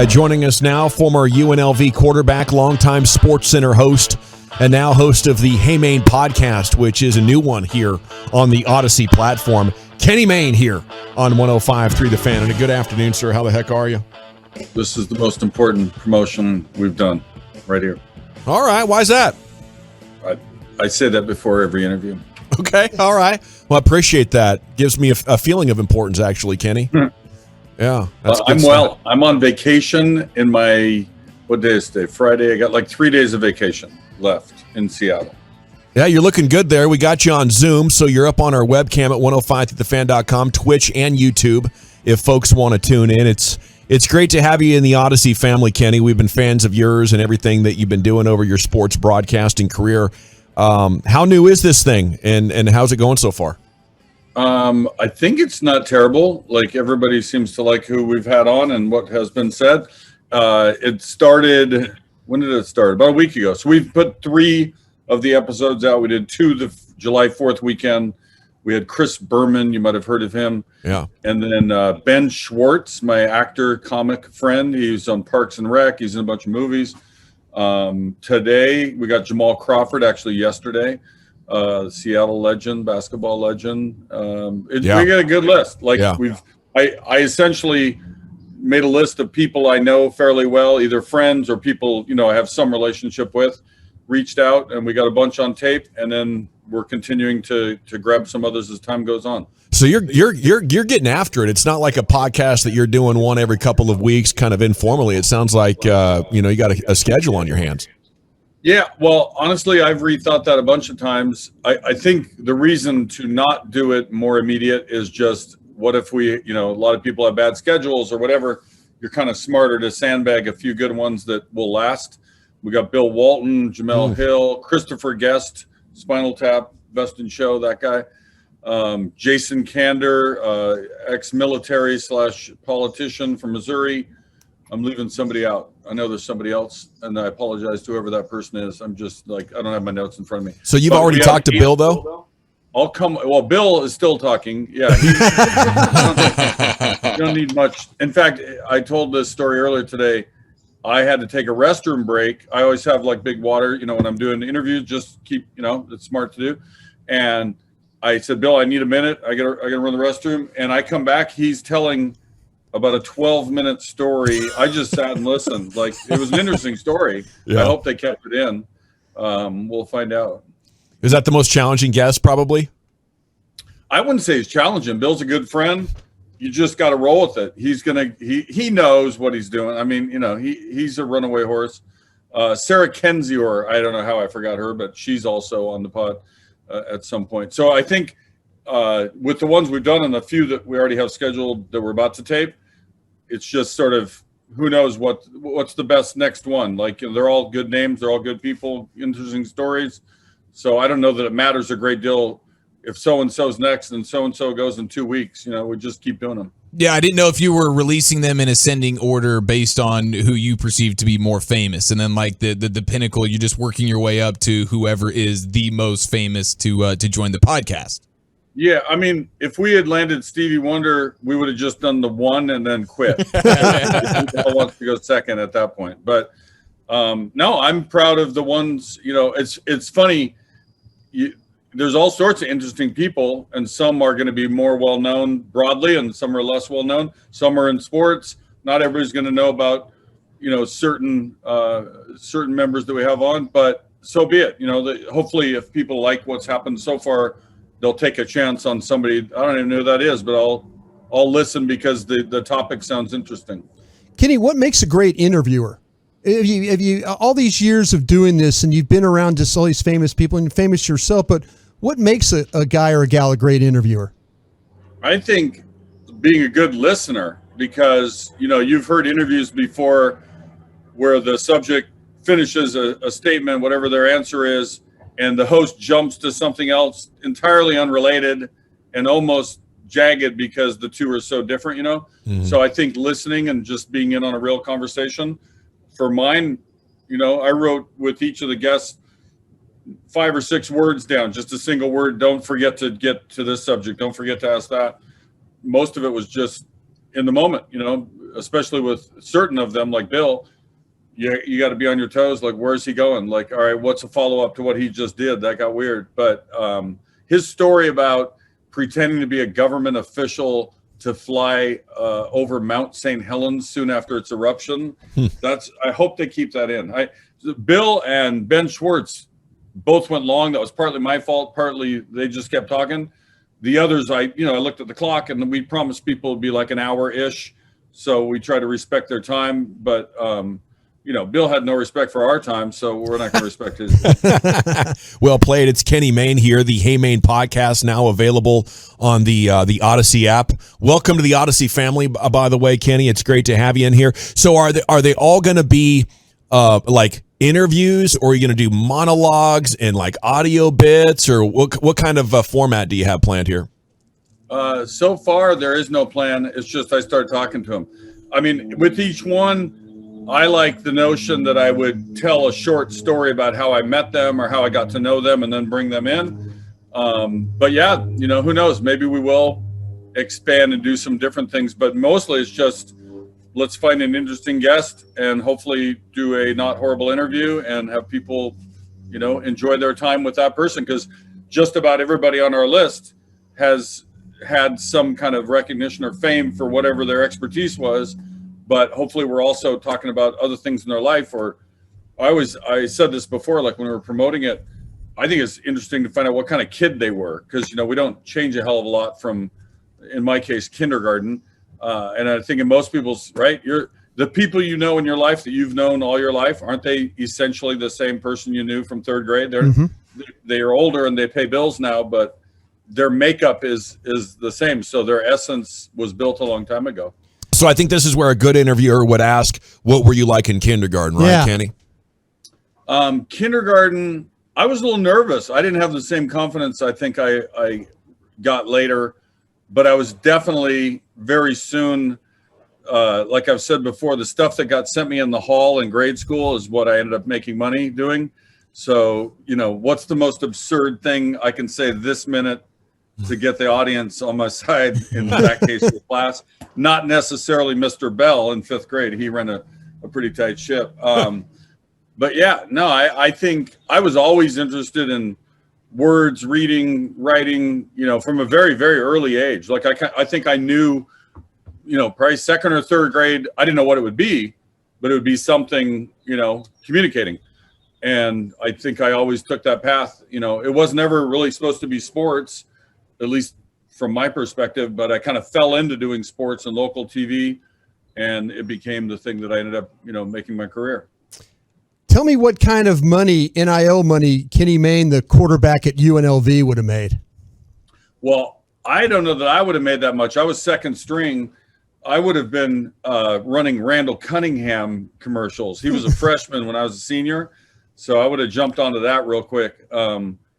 Joining us now, former UNLV quarterback, longtime SportsCenter host, and now host of the Hey Mayne podcast, which is a new one here on the Audacy platform. Kenny Mayne here on 105.3 The Fan. And a good afternoon, sir. How the heck are you? This is the most important promotion we've done right here. All right. Why is that? I say that before every interview. Okay. All right. Well, I appreciate that. Gives me a feeling of importance, actually, Kenny. Yeah. That's I'm on vacation in what day is today? Friday. I got like 3 days of vacation left in Seattle. Yeah, you're looking good there. We got you on Zoom, so you're up on our webcam at 105thethefan.com, Twitch, and YouTube if folks want to tune in. It's great to have you in the Audacy family, Kenny. We've been fans of yours and everything that you've been doing over your sports broadcasting career. How new is this thing, and how's it going so far? I think it's not terrible. Like, everybody seems to like who we've had on and what has been said. It started, when did it start? About a week ago. So we've put 3 of the episodes out. We did 2 the July 4th weekend. We had Chris Berman. You might have heard of him. Yeah. And then Ben Schwartz, my actor, comic friend. He's on Parks and Rec. He's in a bunch of movies. Today, we got Jamal Crawford, actually yesterday. Seattle legend, basketball legend. We got a good list. I essentially made a list of people I know fairly well, either friends or people, I have some relationship with, reached out, and we got a bunch on tape, and then we're continuing to grab some others as time goes on. So you're getting after it. It's not like a podcast that you're doing one every couple of weeks, kind of informally. It sounds like you got a schedule on your hands. Yeah, well, honestly, I've rethought that a bunch of times. I think the reason to not do it more immediate is just, what if we, a lot of people have bad schedules or whatever. You're kind of smarter to sandbag a few good ones that will last. We got Bill Walton, Jamel Hill, Christopher Guest, Spinal Tap, Best in Show, that guy. Jason Kander, ex-military / politician from Missouri. I'm leaving somebody out. I know there's somebody else, and I apologize to whoever that person is. I'm just I don't have my notes in front of me. So you've already talked to Bill, though? I'll come. Well, Bill is still talking. Yeah. You don't need much. In fact, I told this story earlier today. I had to take a restroom break. I always have big water, when I'm doing interviews, just keep, it's smart to do. And I said, Bill, I need a minute. I gotta run the restroom. And I come back, he's telling about a 12-minute story. I just sat and listened. It was an interesting story. Yeah. I hope they kept it in. We'll find out. Is that the most challenging guest, probably? I wouldn't say he's challenging. Bill's a good friend. You just got to roll with it. He knows what he's doing. I mean, he's a runaway horse. Sarah Kendzior, I don't know how I forgot her, but she's also on the pod at some point. So I think with the ones we've done and the few that we already have scheduled that we're about to tape, it's just sort of, who knows what's the best next one. They're all good names. They're all good people, interesting stories. So I don't know that it matters a great deal if so-and-so's next and so-and-so goes in 2 weeks. We just keep doing them. Yeah, I didn't know if you were releasing them in ascending order based on who you perceive to be more famous. And then the pinnacle, you're just working your way up to whoever is the most famous to join the podcast. Yeah, I mean, if we had landed Stevie Wonder, we would have just done the one and then quit. Who wants to go second at that point? But no, I'm proud of the ones, it's funny. There's all sorts of interesting people, and some are going to be more well-known broadly, and some are less well-known. Some are in sports. Not everybody's going to know about, certain members that we have on, but so be it. Hopefully if people like what's happened so far, they'll take a chance on somebody. I don't even know who that is, but I'll listen because the topic sounds interesting. Kenny, what makes a great interviewer? Have you all these years of doing this, and you've been around just all these famous people, and you're famous yourself, but what makes a guy or a gal a great interviewer? I think being a good listener, because, you've heard interviews before where the subject finishes a statement, whatever their answer is, and the host jumps to something else entirely unrelated and almost jagged because the two are so different, Mm-hmm. So I think listening and just being in on a real conversation. For mine, I wrote with each of the guests 5 or 6 words down, just a single word. Don't forget to get to this subject. Don't forget to ask that. Most of it was just in the moment, especially with certain of them like Bill. You got to be on your toes. Like, where's he going? Like, all right, what's a follow up to what he just did? That got weird. But his story about pretending to be a government official to fly over Mount St. Helens soon after its eruption. I hope they keep that in. Bill and Ben Schwartz both went long. That was partly my fault. Partly they just kept talking. The others, I looked at the clock and we promised people it'd be like an hour-ish. So we try to respect their time. But, Bill had no respect for our time, so we're not going to respect his. Well played. It's Kenny Mayne here, the Hey Mayne podcast, now available on the Audacy app. Welcome to the Audacy family, by the way, Kenny. It's great to have you in here. So are they all going to be like interviews, or are you going to do monologues and like audio bits, or what kind of format do you have planned here? So far, there is no plan. It's just I started talking to him. I mean, with each one, I like the notion that I would tell a short story about how I met them or how I got to know them and then bring them in. But yeah, who knows? Maybe we will expand and do some different things, but mostly it's just let's find an interesting guest and hopefully do a not horrible interview and have people, enjoy their time with that person. Because just about everybody on our list has had some kind of recognition or fame for whatever their expertise was. But hopefully we're also talking about other things in their life. Or I said this before, like when we were promoting it, I think it's interesting to find out what kind of kid they were. Because, we don't change a hell of a lot from, in my case, kindergarten. And I think in most people's, right, the people in your life that you've known all your life, aren't they essentially the same person you knew from third grade? They are older and they pay bills now, but their makeup is the same. So their essence was built a long time ago. So I think this is where a good interviewer would ask, what were you like in kindergarten, right, Kenny? Kindergarten, I was a little nervous. I didn't have the same confidence I think I got later, but I was definitely very soon, like I've said before, the stuff that got sent me in the hall in grade school is what I ended up making money doing. So, what's the most absurd thing I can say this minute to get the audience on my side in that case of the class? Not necessarily Mr. Bell in fifth grade. He ran a pretty tight ship. But yeah, no, I think I was always interested in words, reading, writing, from a very, very early age. Like I think I knew, probably second or third grade, I didn't know what it would be, but it would be something, communicating. And I think I always took that path. It was never really supposed to be sports, at least from my perspective, but I kind of fell into doing sports and local TV, and it became the thing that I ended up, making my career. Tell me what kind of money, NIL money, Kenny Mayne, the quarterback at UNLV, would have made. Well, I don't know that I would have made that much. I was second string. I would have been running Randall Cunningham commercials. He was a freshman when I was a senior, so I would have jumped onto that real quick.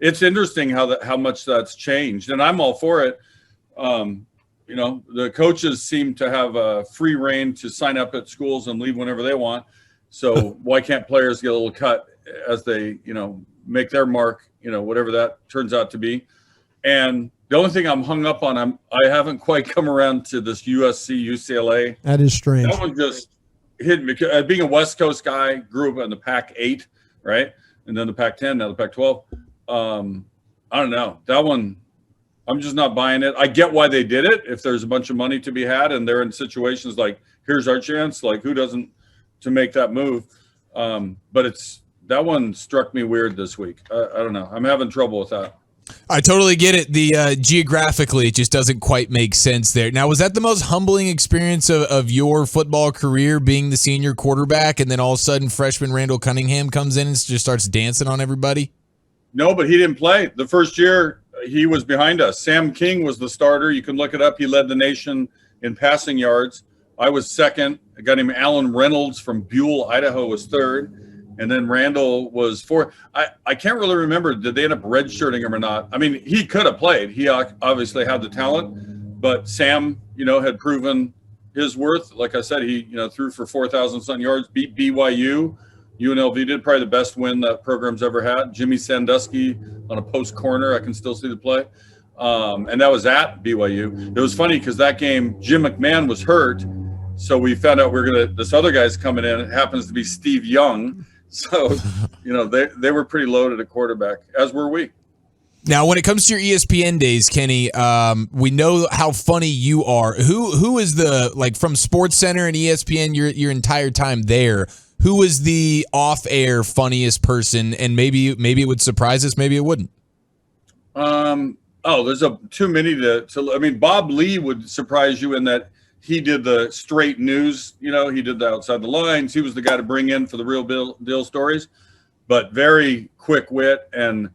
It's interesting how much that's changed, and I'm all for it. The coaches seem to have a free reign to sign up at schools and leave whenever they want. So why can't players get a little cut as they, make their mark, whatever that turns out to be. And the only thing I'm hung up on, I haven't quite come around to this USC, UCLA. That is strange. That one just hit me. Being a West Coast guy, grew up in the Pac-8, right? And then the Pac-10, now the Pac-12. I don't know. That one, I'm just not buying it. I get why they did it. If there's a bunch of money to be had and they're in situations like, here's our chance, like who doesn't to make that move? But that one struck me weird this week. I don't know. I'm having trouble with that. I totally get it. The geographically, it just doesn't quite make sense there. Now, was that the most humbling experience of your football career, being the senior quarterback, and then all of a sudden freshman Randall Cunningham comes in and just starts dancing on everybody? No, but he didn't play. The first year, he was behind us. Sam King was the starter. You can look it up. He led the nation in passing yards. I was second. A guy named Alan Reynolds from Buell, Idaho was third. And then Randall was fourth. I can't really remember. Did they end up redshirting him or not? I mean, he could have played. He obviously had the talent. But Sam, had proven his worth. Like I said, he, threw for 4,000-something yards, beat BYU. UNLV did probably the best win that program's ever had. Jimmy Sandusky on a post corner. I can still see the play. And that was at BYU. It was funny because that game, Jim McMahon was hurt. So we found out this other guy's coming in. It happens to be Steve Young. So, they were pretty loaded at quarterback, as were we. Now, when it comes to your ESPN days, Kenny, we know how funny you are. Who is from SportsCenter and ESPN your entire time there? Who is the off-air funniest person? And maybe it would surprise us, maybe it wouldn't. There's too many to. I mean, Bob Lee would surprise you in that he did the straight news. He did the outside the lines. He was the guy to bring in for the real deal stories, but very quick wit and.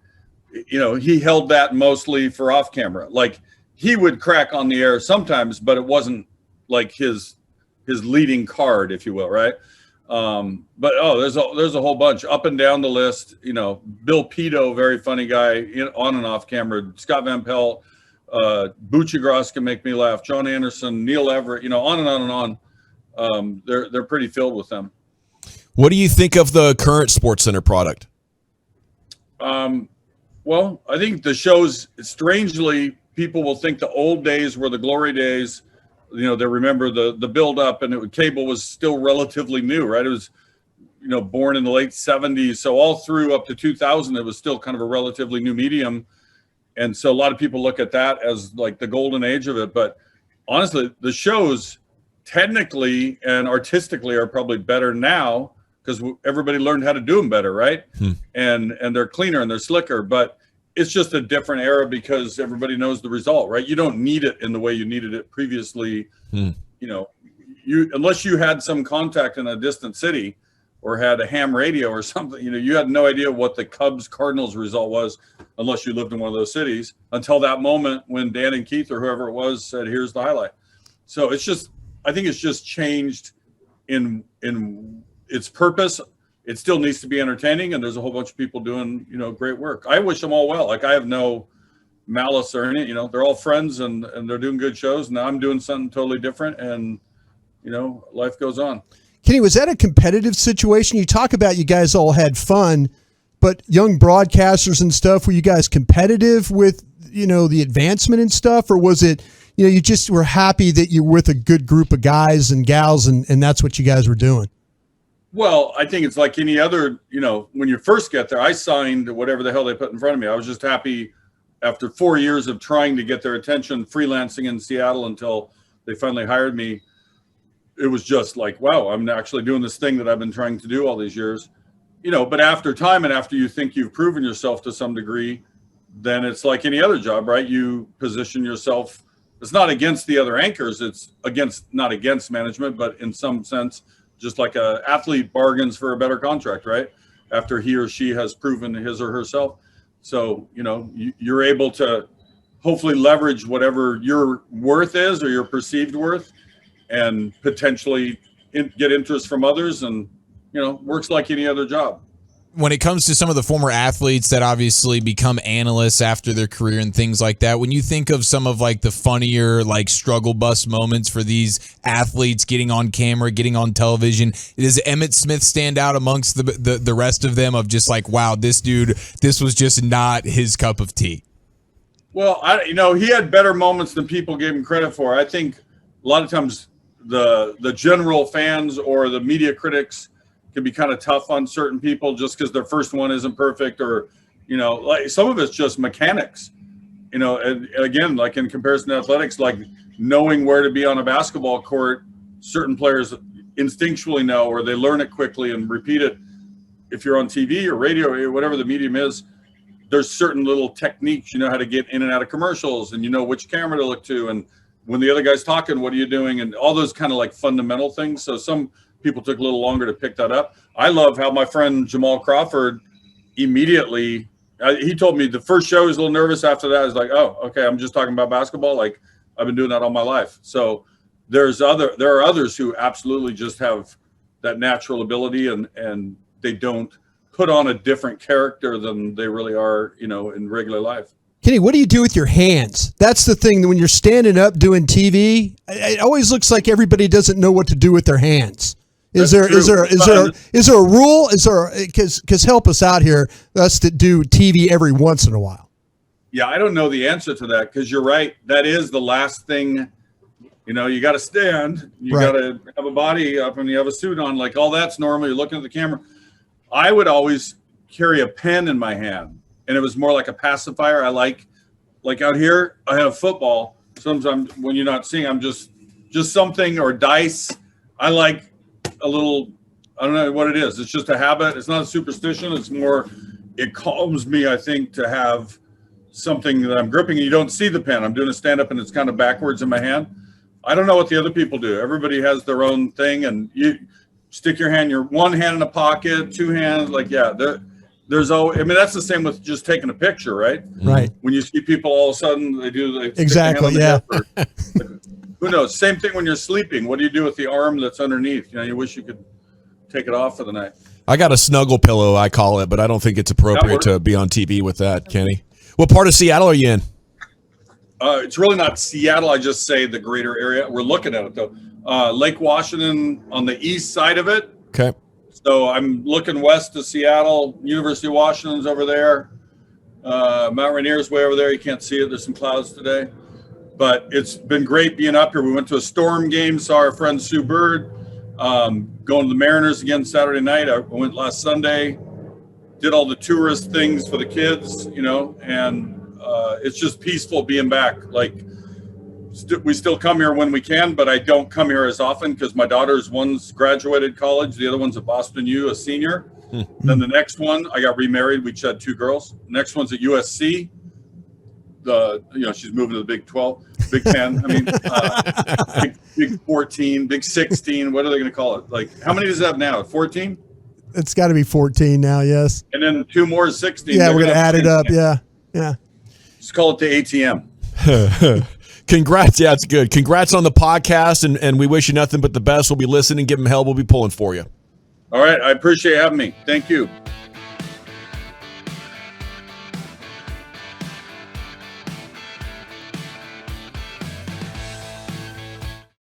He held that mostly for off camera. Like he would crack on the air sometimes, but it wasn't like his leading card, if you will, right? But there's a whole bunch up and down the list. Bill Pito, very funny guy, on and off camera. Scott Van Pelt, Bucci Gross can make me laugh. John Anderson, Neil Everett, on and on and on. They're pretty filled with them. What do you think of the current SportsCenter product? Well, I think the shows, strangely, people will think the old days were the glory days. They remember the build up, and cable was still relatively new, right? It was, born in the late 70s. So all through up to 2000, it was still kind of a relatively new medium. And so a lot of people look at that as like the golden age of it. But honestly, the shows technically and artistically are probably better now, because everybody learned how to do them better, right? And they're cleaner and they're slicker, but it's just a different era because everybody knows the result, right? You don't need it in the way you needed it previously. Unless you had some contact in a distant city or had a ham radio or something, you had no idea what the Cubs-Cardinals result was unless you lived in one of those cities until that moment when Dan and Keith or whoever it was said, here's the highlight. So I think it's just changed in its purpose. It still needs to be entertaining, and there's a whole bunch of people doing, great work. I wish them all well. Like I have no malice or anything, they're all friends and they're doing good shows. Now I'm doing something totally different, and life goes on. Kenny, was that a competitive situation? You talk about you guys all had fun, but young broadcasters and stuff, were you guys competitive with, the advancement and stuff, or was it, you just were happy that you were with a good group of guys and gals and that's what you guys were doing? Well, I think it's like any other, when you first get there, I signed whatever the hell they put in front of me. I was just happy after 4 years of trying to get their attention, freelancing in Seattle until they finally hired me. It was just like, wow, I'm actually doing this thing that I've been trying to do all these years, but after time and after you think you've proven yourself to some degree, then it's like any other job, right? You position yourself. It's not against the other anchors. It's not against management, but in some sense, just like a athlete bargains for a better contract, right? After he or she has proven his or herself. So, you're able to hopefully leverage whatever your worth is or your perceived worth and potentially get interest from others and, works like any other job. When it comes to some of the former athletes that obviously become analysts after their career and things like that, when you think of some of the funnier struggle bus moments for these athletes getting on camera, getting on television, does Emmitt Smith stand out amongst the rest of them of just wow, this dude, this was just not his cup of tea? Well, he had better moments than people gave him credit for. I think a lot of times the general fans or the media critics can be kind of tough on certain people just because their first one isn't perfect, or some of it's just mechanics, and again, like in comparison to athletics, like knowing where to be on a basketball court, certain players instinctually know, or they learn it quickly and repeat it. If you're on TV or radio or whatever the medium is, there's certain little techniques, how to get in and out of commercials, and which camera to look to, and when the other guy's talking, what are you doing, and all those kind of fundamental things. So some people took a little longer to pick that up. I love how my friend Jamal Crawford immediately, he told me the first show he was a little nervous. After that, I was like, oh, okay, I'm just talking about basketball. Like I've been doing that all my life. So there are others who absolutely just have that natural ability and they don't put on a different character than they really are, in regular life. Kenny, what do you do with your hands? That's the thing. When you're standing up doing TV, it always looks like everybody doesn't know what to do with their hands. Is there a rule? Because help us out here, us that do TV every once in a while. Yeah, I don't know the answer to that because you're right. That is the last thing. You got to stand. You got to have a body up and you have a suit on. Like all that's normal. You're looking at the camera. I would always carry a pen in my hand, and it was more like a pacifier. I like out here, I have football. Sometimes when you're not seeing, I'm just something or dice. I like a little. I don't know what it is. It's just a habit. It's not a superstition. It's more. It calms me, I think, to have something that I'm gripping. You don't see the pen. I'm doing a stand-up, and it's kind of backwards in my hand. I don't know what the other people do. Everybody has their own thing, and you stick your one hand in a pocket, two hands, there's always. I mean, that's the same with just taking a picture, right? Right. When you see people, all of a sudden they exactly, yeah. Who knows? Same thing when you're sleeping. What do you do with the arm that's underneath? You wish you could take it off for the night. I got a snuggle pillow, I call it, but I don't think it's appropriate to be on TV with that, Kenny. What part of Seattle are you in? It's really not Seattle. I just say the greater area. We're looking at it, though. Lake Washington on the east side of it. Okay. So I'm looking west to Seattle. University of Washington's over there. Mount Rainier's way over there. You can't see it. There's some clouds today. But it's been great being up here. We went to a Storm game, saw our friend Sue Bird. Going to the Mariners again Saturday night. I went last Sunday. Did all the tourist things for the kids, and it's just peaceful being back. We still come here when we can, but I don't come here as often because my one's graduated college. The other one's at Boston U, a senior. Then the next one, I got remarried. We had 2 girls. The next one's at USC. She's moving to the Big 12, Big 10. I mean, big 14, Big 16. What are they going to call it? How many does it have now? 14? It's got to be 14 now, yes. And then 2 more is 16. Yeah, we're going to add it up. Yeah. Just call it the ATM. Congrats. Yeah, it's good. Congrats on the podcast, and we wish you nothing but the best. We'll be listening. Give them hell. We'll be pulling for you. All right. I appreciate having me. Thank you.